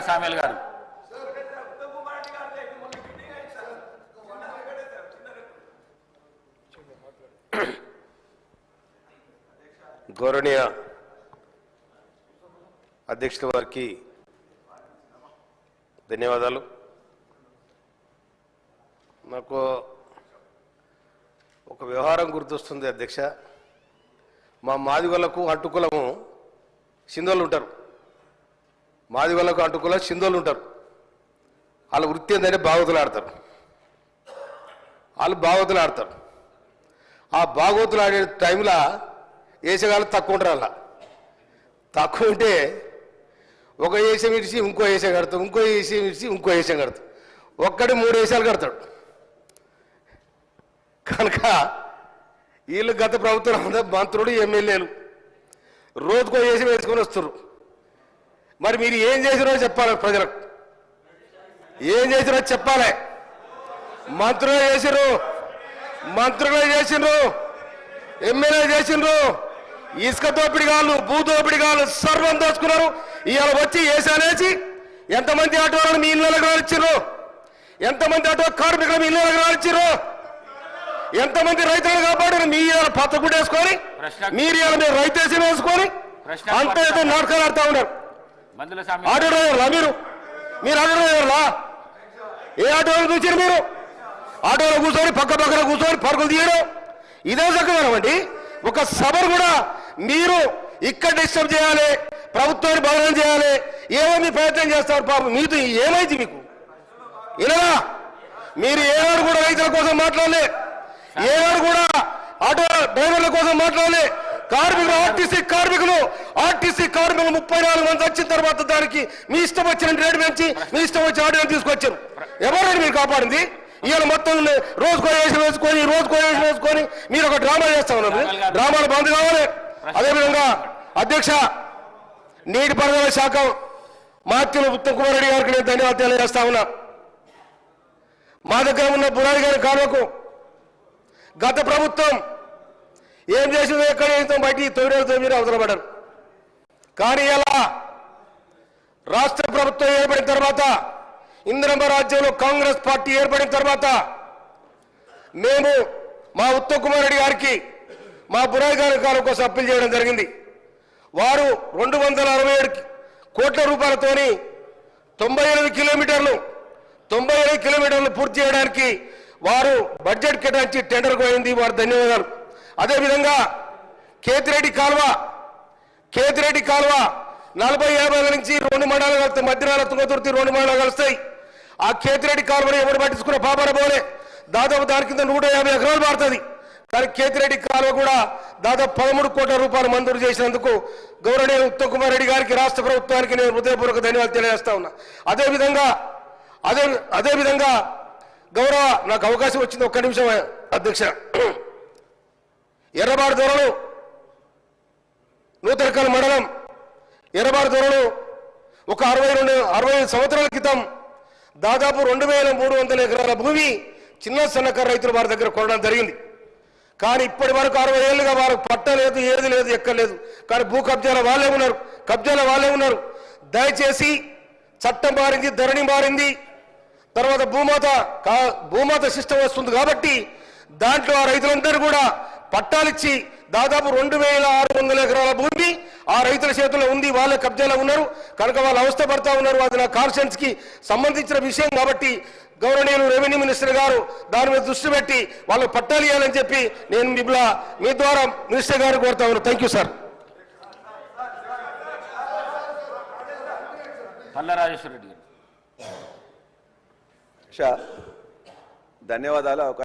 Samuel గారు గౌరవనీయ అధ్యక్షుల వారికి ధన్యవాదాలు. నాకు ఒక వ్యవహారం గుర్తొస్తుంది అధ్యక్ష. మా మాదిగోళ్లకు అట్టుకులము సింధోళ్ళు ఉంటారు. మాదిగోళ్లకు అట్టుకుల సింధోళ్ళు ఉంటారు. వాళ్ళ వృత్తి ఏంటంటే బాగోతులు ఆడతారు. వాళ్ళు బాగోతులు ఆడతారు. ఆ బాగోతులు ఆడే టైంలో వేసేగాళ్ళు తక్కువ ఉంటారు. అలా తక్కువ ఉంటే ఒక వేషం ఇడిచి ఇంకో వేషం కడతాడు, ఇంకో వేషం ఇడిచి ఇంకో వేషం కడతాడు. ఒక్కడి 3 వేషాలు కడతాడు. కనుక వీళ్ళు గత ప్రభుత్వం మంత్రులు ఎమ్మెల్యేలు రోజుకో వేషం వేసుకొని వస్తారు. మరి మీరు ఏం చేసినో చెప్పాలి, ప్రజలకు ఏం చేసినో చెప్పాలి. మంత్రులు చేసిండ్రు, ఎమ్మెల్యే చేసిండ్రు, ఇసుక దోపిడిగాళ్ళు, భూ దోపిడిగాళ్ళు సర్వం దోచుకున్నారు. ఇవాళ వచ్చి వేసానేసి ఎంతమంది ఆటోలను మీ ఇళ్ళకి రానిచ్చారు, ఎంతమంది ఆటో కార్మికులు మీ ఇళ్ళకి రానిచ్చారు, ఎంతమంది రైతులను కాపాడారు. మీ పత్త కూడా వేసుకొని మీరు మీరు రైతేసం వేసుకొని అంత ఏదో నాటకాలు ఆడుతూ ఉన్నారు. ఆటో డ్రైవర్లా మీరు ఆటో డ్రైవర్లా? ఏ ఆటోలో చూసారు మీరు? ఆటోలో కూర్చొని పక్కన కూర్చొని పరుగులు తీయడం ఇదే చక్కదనం అండి. ఒక సభను కూడా మీరు ఇక్కడ డిస్టర్బ్ చేయాలి, ప్రభుత్వాన్ని బదనం చేయాలి, ఏమో మీ ప్రయత్నం చేస్తారు. పాపం మీతో ఏమైంది మీకు? ఇలా మీరు ఏనాడు కూడా రైతుల కోసం మాట్లాడలే, ఏనాడు కూడా ఆటో డ్రైవర్ల కోసం మాట్లాడలే. కార్మికులు ఆర్టీసీ కార్మికులు 34 మంది వచ్చిన తర్వాత దానికి మీ ఇష్టం వచ్చిన రేటు పెంచి మీ ఇష్టం వచ్చి ఆటో తీసుకొచ్చారు. ఎవరైనా మీరు కాపాడింది? ఇవాళ మొత్తం రోజుకో వేషం వేసుకొని మీరు ఒక డ్రామా చేస్తా ఉన్నారు. డ్రామాలు బంద్ కావాలి. అదేవిధంగా అధ్యక్ష, నీటిపారుదల శాఖ మాత్యులు ఉత్తమ్ కుమార్ రెడ్డి గారికి నేను ధన్యవాదాలు తెలియజేస్తా ఉన్నా. మా దగ్గర ఉన్న బురాడి గారి కాలువకు గత ప్రభుత్వం ఏం చేసిందో ఎక్కడ చేస్తాం బయటికి 9 అవసరం పడ్డారు. కానీ ఇలా రాష్ట్ర ప్రభుత్వం ఏర్పడిన తర్వాత, ఇందిరమ్మ రాజ్యంలో కాంగ్రెస్ పార్టీ ఏర్పడిన తర్వాత మేము మా ఉత్తమ్ కుమార్ రెడ్డి గారికి మా బురాయి గారి కాలం కోసం అప్పీల్ చేయడం జరిగింది. వారు 267 కోట్ల రూపాయలతోని 98 కిలోమీటర్లు పూర్తి చేయడానికి వారు బడ్జెట్ కేటాయించి టెండర్కు అయింది. వారు ధన్యవాదాలు. అదేవిధంగా కేతిరెడ్డి కాలువ 40-50 నుంచి 2 మండలాలు కలుస్తాయి. మధ్యనాల తుంగతుర్తి 2 మండలాలు కలుస్తాయి. ఆ కేతిరెడ్డి కాలువని ఎవరు పట్టించుకున్న పాపన పోలే. దాదాపు దాని కింద 150 ఎకరాలు మారుతుంది. కానీ కేతిరెడ్డి కాలువ కూడా దాదాపు 13 కోట్ల రూపాయలు మంజూరు చేసినందుకు గౌరవనీయ ఉత్తమ్ కుమార్ రెడ్డి గారికి, రాష్ట్ర ప్రభుత్వానికి నేను హృదయపూర్వక ధన్యవాదాలు తెలియజేస్తా ఉన్నా. అదేవిధంగా గౌరవ, నాకు అవకాశం వచ్చింది, ఒక్క నిమిషం అధ్యక్ష. ఎర్రబాడు దొరలు నూతనకల్ మండలం ఎర్రబాడు దొరలు ఒక 60 సంవత్సరాల క్రితం దాదాపు 2300 ఎకరాల భూమి చిన్న సన్నకారు రైతులు వారి దగ్గర కొనడం జరిగింది. కానీ ఇప్పటి వరకు 60 ఏళ్ళుగా వారు పట్టలేదు, ఏది లేదు, ఎక్కలేదు. కానీ భూ కబ్జాల వాళ్ళే ఉన్నారు. దయచేసి చట్టం మారింది, ధరణి మారింది, తర్వాత భూమాత సిస్టమ్ వస్తుంది. కాబట్టి దాంట్లో ఆ రైతులందరూ కూడా పట్టాలిచ్చి దాదాపు 2600 ఎకరాల భూమి ఆ రైతుల చేతుల్లో ఉంది. వాళ్ళ కబ్జాలో ఉన్నారు. కనుక వాళ్ళు అవస్థ పడతా ఉన్నారు. అది నా కాన్షియన్స్ కి సంబంధించిన విషయం కాబట్టి గౌరవనీయులు రెవెన్యూ మినిస్టర్ గారు దాని మీద దృష్టి పెట్టి వాళ్ళు పట్టాలు ఇవ్వాలని చెప్పి నేను మీ ద్వారా మినిస్టర్ గారు కోరుతా ఉన్నాను. Thank you sir. Palla Rajeshwara Reddy గారు ధన్యవాదాలు.